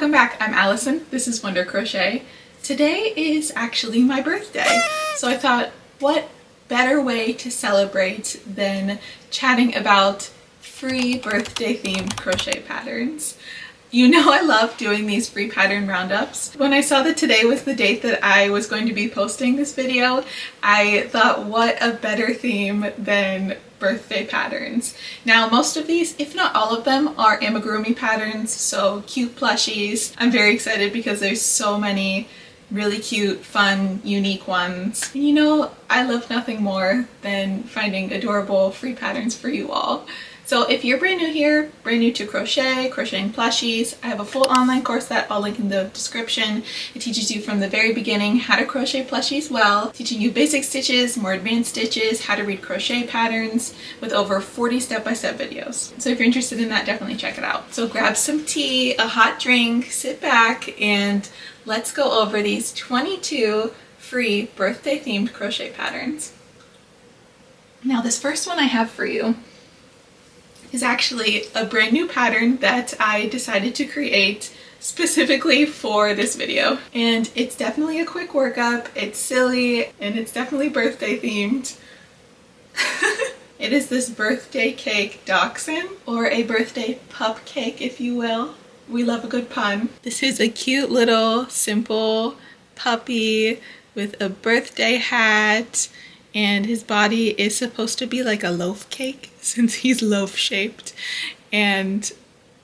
Welcome back, I'm Allison. This is Wonder Crochet. Today is actually my birthday, so I thought what better way to celebrate than chatting about free birthday themed crochet patterns. You know I love doing these free pattern roundups. When I saw that today was the date that I was going to be posting this video, I thought what a better theme than birthday patterns. Now most of these, if not all of them, are amigurumi patterns, so cute plushies. I'm very excited because there's so many really cute, fun, unique ones. And you know, I love nothing more than finding adorable free patterns for you all. So if you're brand new here, brand new to crochet, crocheting plushies, I have a full online course that I'll link in the description. It teaches you from the very beginning how to crochet plushies well, teaching you basic stitches, more advanced stitches, how to read crochet patterns with over 40 step-by-step videos. So if you're interested in that, definitely check it out. So grab some tea, a hot drink, sit back, and let's go over these 22 free birthday themed crochet patterns. Now this first one I have for you is actually a brand new pattern that I decided to create specifically for this video. And it's definitely a quick workup, it's silly, and it's definitely birthday themed. It is this birthday cake dachshund, or a birthday pupcake if you will. We love a good pun. This is a cute little simple puppy with a birthday hat, and his body is supposed to be like a loaf cake since he's loaf shaped, and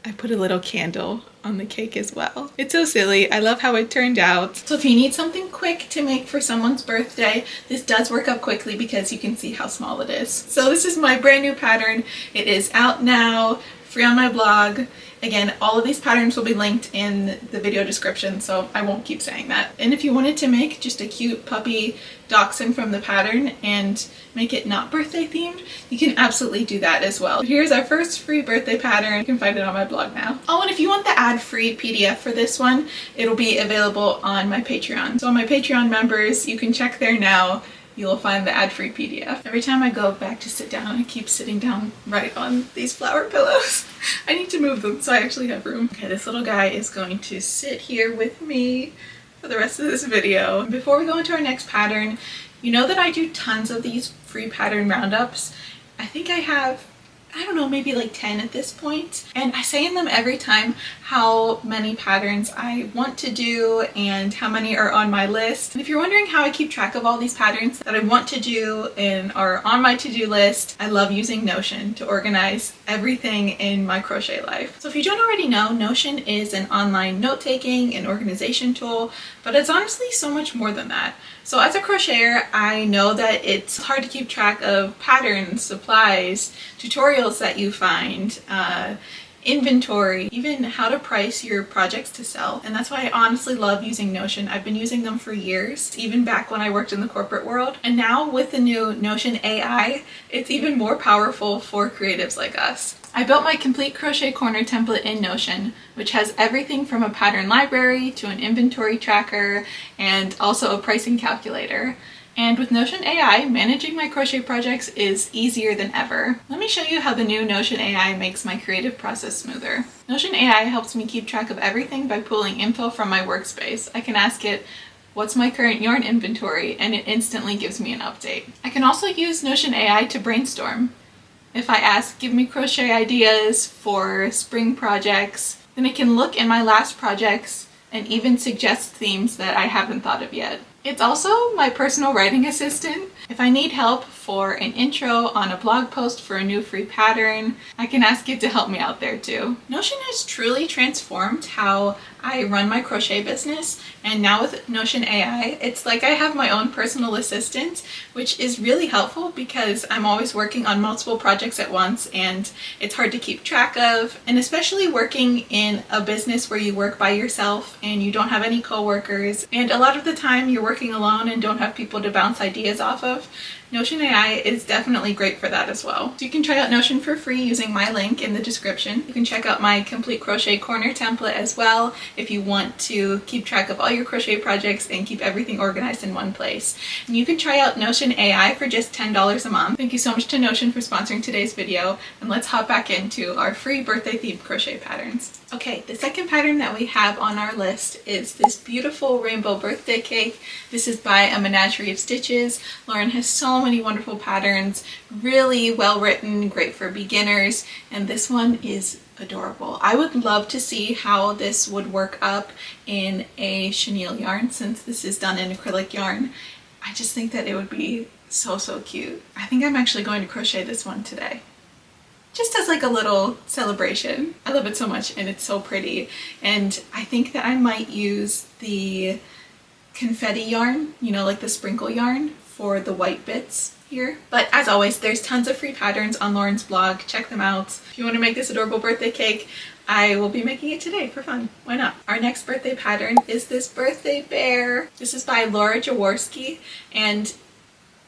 I put a little candle on the cake as well. It's so silly. I love how it turned out. So if you need something quick to make for someone's birthday, this does work up quickly because you can see how small it is. So this is my brand new pattern. It is out now, free on my blog. Again, all of these patterns will be linked in the video description, so I won't keep saying that. And if you wanted to make just a cute puppy dachshund from the pattern and make it not birthday themed, you can absolutely do that as well. Here's our first free birthday pattern. You can find it on my blog now. Oh, and if you want the ad-free PDF for this one, it'll be available on my Patreon. So on my Patreon members, you can check there now. You'll find the ad-free PDF. Every time I go back to sit down, I keep sitting down right on these flower pillows. I need to move them so I actually have room. Okay, this little guy is going to sit here with me for the rest of this video. Before we go into our next pattern, you know that I do tons of these free pattern roundups. I think I have, I don't know, maybe like 10 at this point. And I say in them every time how many patterns I want to do and how many are on my list. And if you're wondering how I keep track of all these patterns that I want to do and are on my to-do list, I love using Notion to organize everything in my crochet life. So if you don't already know, Notion is an online note-taking and organization tool, but it's honestly so much more than that. So as a crocheter, I know that it's hard to keep track of patterns, supplies, tutorials that you find, inventory, even how to price your projects to sell. And that's why I honestly love using Notion. I've been using them for years, even back when I worked in the corporate world. And now with the new Notion AI, it's even more powerful for creatives like us. I built my complete crochet corner template in Notion, which has everything from a pattern library to an inventory tracker and also a pricing calculator. And with Notion AI, managing my crochet projects is easier than ever. Let me show you how the new Notion AI makes my creative process smoother. Notion AI helps me keep track of everything by pulling info from my workspace. I can ask it, what's my current yarn inventory? And it instantly gives me an update. I can also use Notion AI to brainstorm. If I ask, give me crochet ideas for spring projects, then it can look in my last projects and even suggest themes that I haven't thought of yet. It's also my personal writing assistant. If I need help for an intro on a blog post for a new free pattern, I can ask it to help me out there too. Notion has truly transformed how I run my crochet business, and now with Notion AI, it's like I have my own personal assistant, which is really helpful because I'm always working on multiple projects at once and it's hard to keep track of. And especially working in a business where you work by yourself and you don't have any coworkers, and a lot of the time you're working alone and don't have people to bounce ideas off of, Notion AI is definitely great for that as well. So you can try out Notion for free using my link in the description. You can check out my complete crochet corner template as well if you want to keep track of all your crochet projects and keep everything organized in one place. And you can try out Notion AI for just $10 a month. Thank you so much to Notion for sponsoring today's video, and let's hop back into our free birthday themed crochet patterns. Okay, the second pattern that we have on our list is this beautiful rainbow birthday cake. This is by A Menagerie of Stitches. Lauren has so many wonderful patterns, really well written, great for beginners, and this one is adorable. I would love to see how this would work up in a chenille yarn, since this is done in acrylic yarn. I just think that it would be so cute. I think I'm actually going to crochet this one today, just as like a little celebration. I love it so much and it's so pretty, and I think that I might use the confetti yarn, you know, like the sprinkle yarn for the white bits here. But as always, there's tons of free patterns on Lauren's blog. Check them out. If you want to make this adorable birthday cake, I will be making it today for fun. Why not? Our next birthday pattern is this birthday bear. This is by Laura Jaworski, and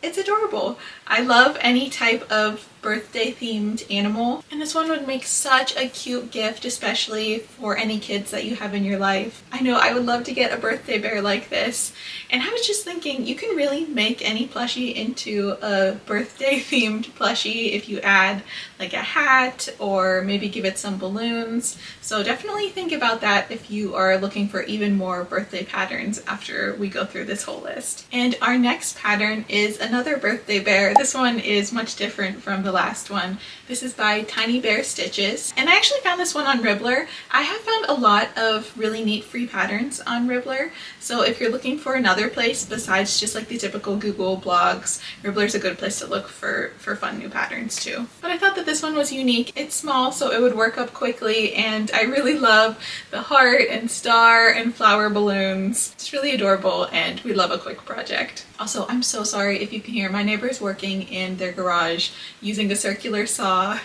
it's adorable. I love any type of birthday themed animal, and this one would make such a cute gift, especially for any kids that you have in your life. I know I would love to get a birthday bear like this, and I was just thinking you can really make any plushie into a birthday themed plushie if you add like a hat or maybe give it some balloons. So definitely think about that if you are looking for even more birthday patterns after we go through this whole list. And our next pattern is another birthday bear. This one is much different from the last one. This is by Tiny Bear Stitches, and I actually found this one on Ribbler. I have found a lot of really neat free patterns on Ribbler, so if you're looking for another place besides just like the typical Google blogs, Ribbler's a good place to look for fun new patterns too. But I thought that this one was unique. It's small, so it would work up quickly, and I really love the heart and star and flower balloons. It's really adorable, and we love a quick project. Also, I'm so sorry if you can hear my neighbors working in their garage using a circular saw.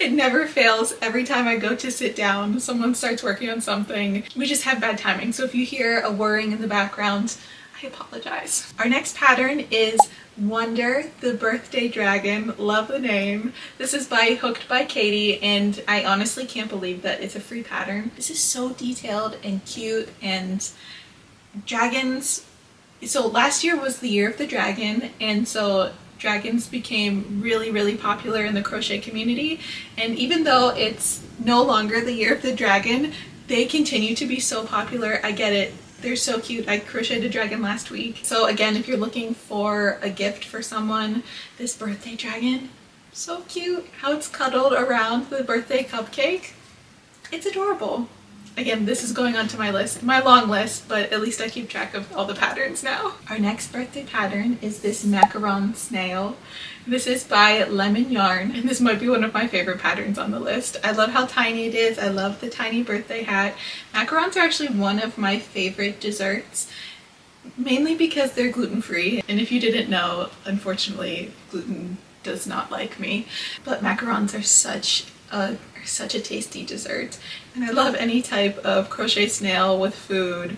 It never fails. Every time I go to sit down, someone starts working on something. We just have bad timing, so if you hear a whirring in the background, I apologize. Our next pattern is Wonder the Birthday Dragon. Love the name. This is by Hooked by Katie, and I honestly can't believe that it's a free pattern. This is so detailed and cute, and dragons. So last year was the year of the dragon, and so dragons became really popular in the crochet community, and even though it's no longer the year of the dragon, they continue to be so popular. I get it. They're so cute. I crocheted a dragon last week. So again, if you're looking for a gift for someone, this birthday dragon, so cute. How it's cuddled around the birthday cupcake. It's adorable. Again, this is going onto my list, my long list, but at least I keep track of all the patterns now. Our next birthday pattern is this macaron snail. This is by Lemon Yarn, and this might be one of my favorite patterns on the list. I love how tiny it is. I love the tiny birthday hat. Macarons are actually one of my favorite desserts, mainly because they're gluten-free. And if you didn't know, unfortunately, gluten does not like me, but macarons are such a tasty dessert, and I love any type of crochet snail with food.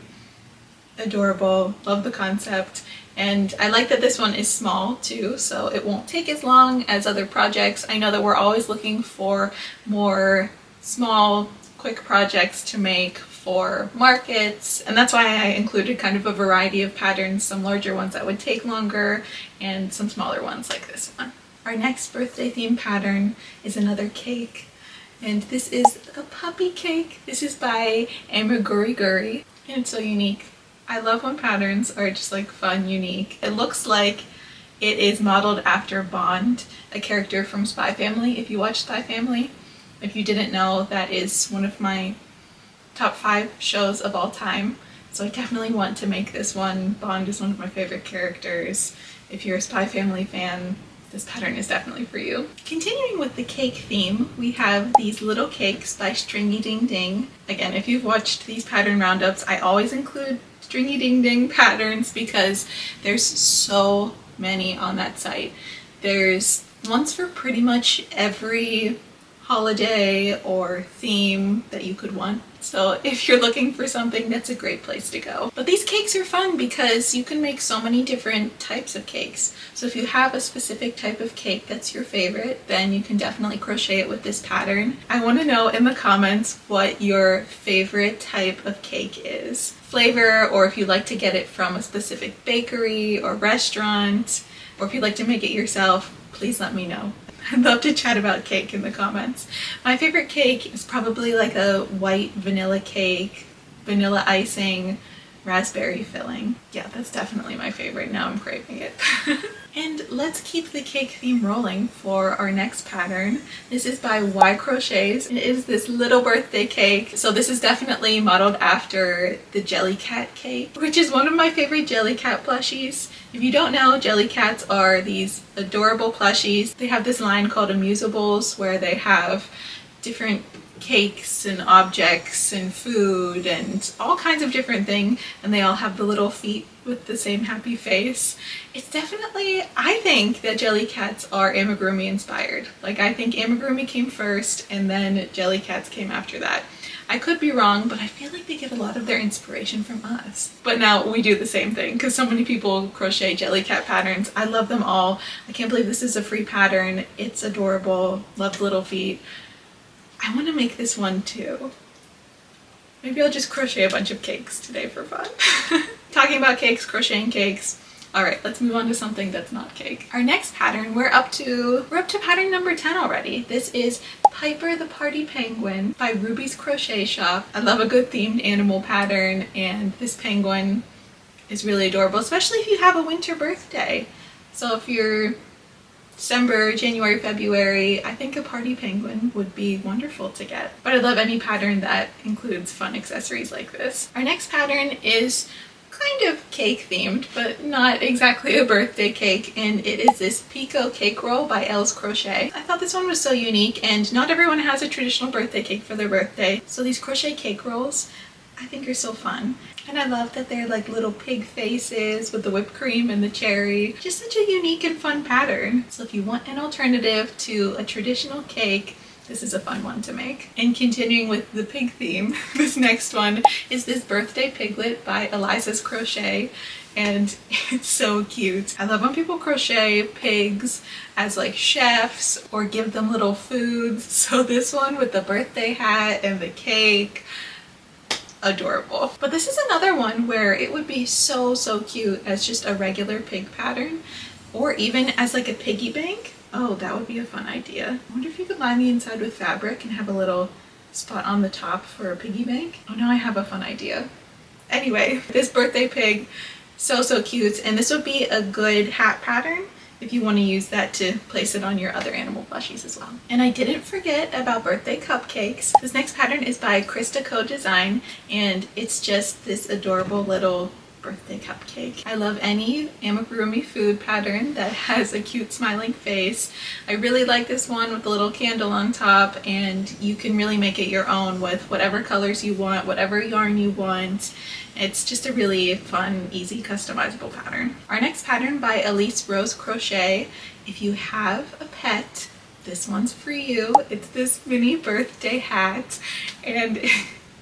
Adorable. Love the concept, and I like that this one is small too, so it won't take as long as other projects. I know that we're always looking for more small quick projects to make for markets, and that's why I included kind of a variety of patterns, some larger ones that would take longer and some smaller ones like this one. Our next birthday theme pattern is another cake, and this is a puppy cake. This is by Amigurumi, and it's so unique. I love when patterns are just like fun, unique. It looks like it is modeled after Bond, a character from Spy Family, if you watch Spy Family. If you didn't know, that is one of my top 5 shows of all time, so I definitely want to make this one. Bond is one of my favorite characters. If you're a Spy Family fan, this pattern is definitely for you. Continuing with the cake theme, we have these little cakes by Stringy Ding Ding. Again, if you've watched these pattern roundups, I always include Stringy Ding Ding patterns because there's so many on that site. There's ones for pretty much every holiday or theme that you could want. So if you're looking for something, that's a great place to go. But these cakes are fun because you can make so many different types of cakes. So if you have a specific type of cake that's your favorite, then you can definitely crochet it with this pattern. I want to know in the comments what your favorite type of cake is. Flavor, or if you like to get it from a specific bakery or restaurant, or if you'd like to make it yourself, please let me know. I'd love to chat about cake in the comments. My favorite cake is probably like a white vanilla cake, vanilla icing, raspberry filling. Yeah, that's definitely my favorite. Now I'm craving it. And let's keep the cake theme rolling for our next pattern. This is by Y Crochets. It is this little birthday cake. So this is definitely modeled after the Jellycat cake, which is one of my favorite Jellycat plushies. If you don't know, Jellycats are these adorable plushies. They have this line called Amusables where they have different cakes and objects and food and all kinds of different things, and they all have the little feet with the same happy face. It's definitely, I think that Jellycats are amigurumi inspired. Like, I think amigurumi came first and then Jellycats came after that. I could be wrong, but I feel like they get a lot of their inspiration from us. But now we do the same thing because so many people crochet Jellycat patterns. I love them all. I can't believe this is a free pattern. It's adorable. Love the little feet. I want to make this one too. Maybe I'll just crochet a bunch of cakes today for fun. Talking about cakes, crocheting cakes. Alright, let's move on to something that's not cake. Our next pattern, we're up to pattern number 10 already. This is Piper the Party Penguin by Ruby's Crochet Shop. I love a good themed animal pattern, and this penguin is really adorable, especially if you have a winter birthday. So if you're December, January, February, I think a party penguin would be wonderful to get. But I love any pattern that includes fun accessories like this. Our next pattern is kind of cake themed, but not exactly a birthday cake, and it is this Pico cake roll by Elle's Crochet. I thought this one was so unique, and not everyone has a traditional birthday cake for their birthday, so these crochet cake rolls I think are so fun. And I love that they're like little pig faces with the whipped cream and the cherry. Just such a unique and fun pattern. So if you want an alternative to a traditional cake, this is a fun one to make. And continuing with the pig theme, this next one is this Birthday Piglet by Eliza's Crochet. And it's so cute. I love when people crochet pigs as like chefs or give them little foods. So this one with the birthday hat and the cake, adorable. But this is another one where it would be so cute as just a regular pig pattern, or even as like a piggy bank. Oh, that would be a fun idea. I wonder if you could line the inside with fabric and have a little spot on the top for a piggy bank. Oh, now I have a fun idea. Anyway, this birthday pig, so cute, and this would be a good hat pattern if you want to use that to place it on your other animal plushies as well. And I didn't forget about birthday cupcakes. This next pattern is by Krista Co-Design, and it's just this adorable little birthday cupcake. I love any amigurumi food pattern that has a cute smiling face. I really like this one with the little candle on top, and you can really make it your own with whatever colors you want, whatever yarn you want. It's just a really fun, easy, customizable pattern. Our next pattern by Elise Rose Crochet. If you have a pet, this one's for you. It's this mini birthday hat, and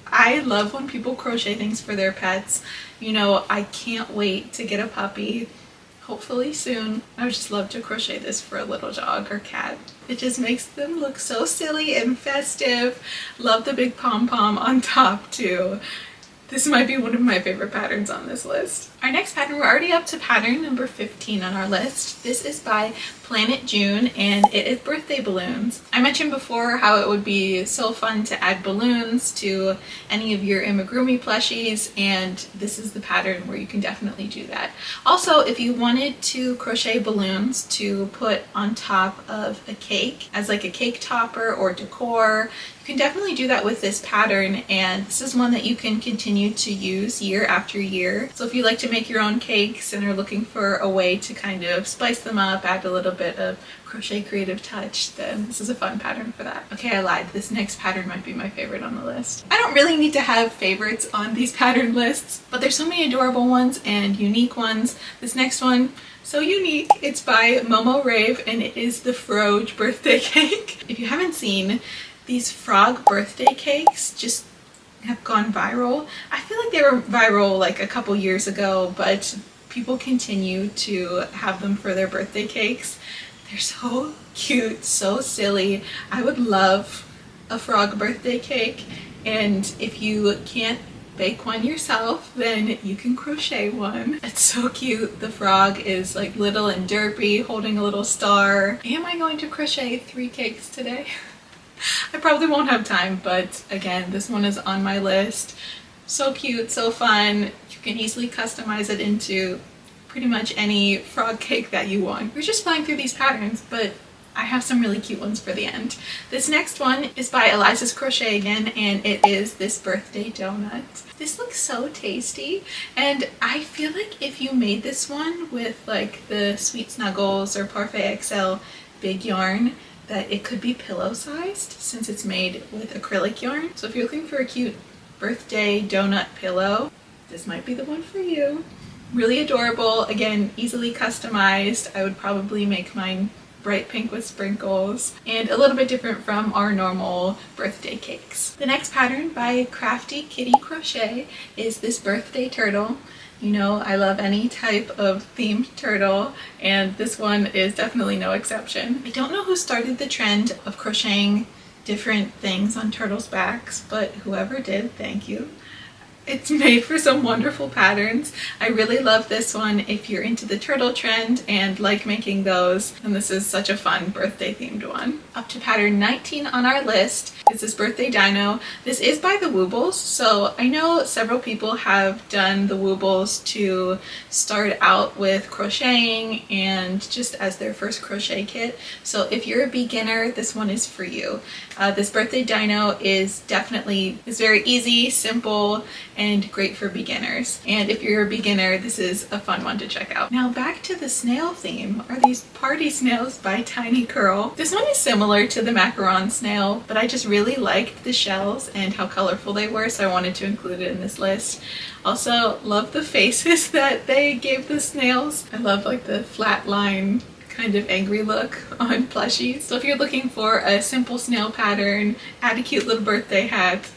I love when people crochet things for their pets. You know, I can't wait to get a puppy, hopefully soon. I would just love to crochet this for a little dog or cat. It just makes them look so silly and festive. Love the big pom-pom on top too. This might be one of my favorite patterns on this list. Our next pattern, we're already up to pattern number 15 on our list. This is by Planet June, and it is birthday balloons. I mentioned before how it would be so fun to add balloons to any of your amigurumi plushies, and this is the pattern where you can definitely do that. Also, if you wanted to crochet balloons to put on top of a cake as like a cake topper or decor, you can definitely do that with this pattern, and this is one that you can continue to use year after year. So if you like to make your own cakes and are looking for a way to kind of spice them up, add a little bit of crochet creative touch, then this is a fun pattern for that. Okay, I lied. This next pattern might be my favorite on the list. I don't really need to have favorites on these pattern lists, but there's so many adorable ones and unique ones. This next one, so unique. It's by Momo Rave, and it is the Froge birthday cake. If you haven't seen these frog birthday cakes, just have gone viral. I feel like they were viral like a couple years ago, but people continue to have them for their birthday cakes. They're so cute, so silly. I would love a frog birthday cake, and if you can't bake one yourself, then you can crochet one. It's so cute. The frog is like little and derpy, holding a little star. Am I going to crochet 3 cakes today? I probably won't have time, but again, this one is on my list. So cute, so fun. You can easily customize it into pretty much any frog cake that you want. We're just flying through these patterns, but I have some really cute ones for the end. This next one is by Eliza's Crochet again, and it is this birthday donut. This looks so tasty, and I feel like if you made this one with like the Sweet Snuggles or Parfait XL big yarn, that it could be pillow sized since it's made with acrylic yarn. So if you're looking for a cute birthday donut pillow, this might be the one for you. Really adorable, again, easily customized. I would probably make mine bright pink with sprinkles, and a little bit different from our normal birthday cakes. The next pattern by Crafty Kitty Crochet is this birthday turtle. You know, I love any type of themed turtle, and this one is definitely no exception. I don't know who started the trend of crocheting different things on turtles' backs, but whoever did, thank you. It's made for some wonderful patterns. I really love this one if you're into the turtle trend and like making those, and this is such a fun birthday themed one. Up to pattern 19 on our list is this birthday dino. This is by the Woobles, so I know several people have done the Woobles to start out with crocheting and just as their first crochet kit. So if you're a beginner, this one is for you. This birthday dino is very easy, simple, and great for beginners. And if you're a beginner, this is a fun one to check out. Now back to the snail theme are these party snails by Tiny Curl. This one is similar to the macaron snail, but I just really liked the shells and how colorful they were, so I wanted to include it in this list. Also love the faces that they gave the snails. I love like the flat line kind of angry look on plushies. So if you're looking for a simple snail pattern, add a cute little birthday hat,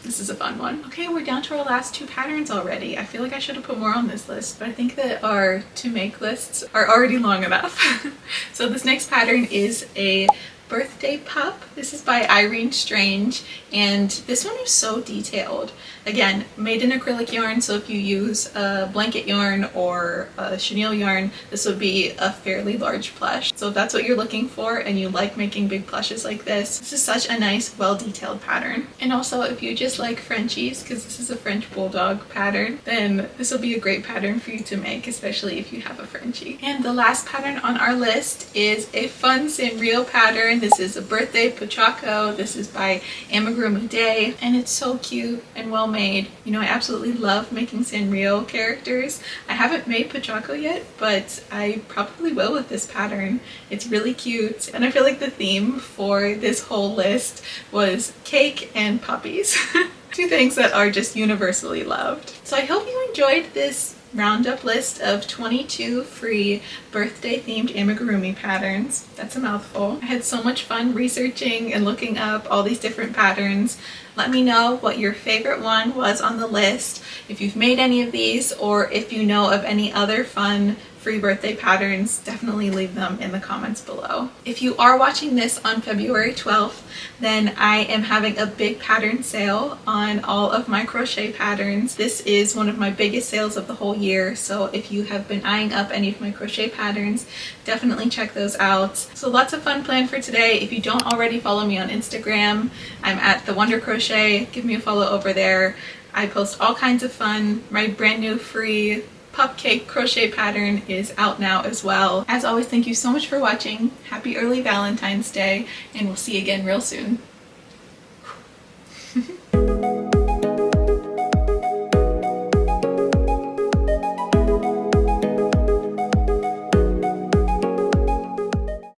this is a fun one. Okay, we're down to our last 2 patterns already. I feel like I should have put more on this list, but I think that our to make lists are already long enough. So this next pattern is a birthday pup. This is by Irene Strange, and this one is so detailed. Again, made in acrylic yarn, so if you use a blanket yarn or a chenille yarn, this would be a fairly large plush. So if that's what you're looking for and you like making big plushes like this is such a nice, well-detailed pattern. And also if you just like Frenchies, because this is a French bulldog pattern, then this will be a great pattern for you to make, especially if you have a Frenchie. And the last pattern on our list is a fun Sanrio pattern. This is a birthday pochaco. This is by Amigurumi Day, and it's so cute and well made. You know, I absolutely love making Sanrio characters. I haven't made pochaco yet, but I probably will with this pattern. It's really cute, and I feel like the theme for this whole list was cake and puppies. 2 things that are just universally loved. So I hope you enjoyed this roundup list of 22 free birthday themed amigurumi patterns. That's a mouthful. I had so much fun researching and looking up all these different patterns. Let me know what your favorite one was on the list, if you've made any of these, or if you know of any other fun free birthday patterns, definitely leave them in the comments below. If you are watching this on February 12th, then I am having a big pattern sale on all of my crochet patterns. This is one of my biggest sales of the whole year, so if you have been eyeing up any of my crochet patterns, definitely check those out. So lots of fun planned for today. If you don't already follow me on Instagram, I'm at The Wonder Crochet. Give me a follow over there. I post all kinds of fun. My brand new free pupcake crochet pattern is out now as well. As always, thank you so much for watching. Happy early Valentine's Day, and we'll see you again real soon.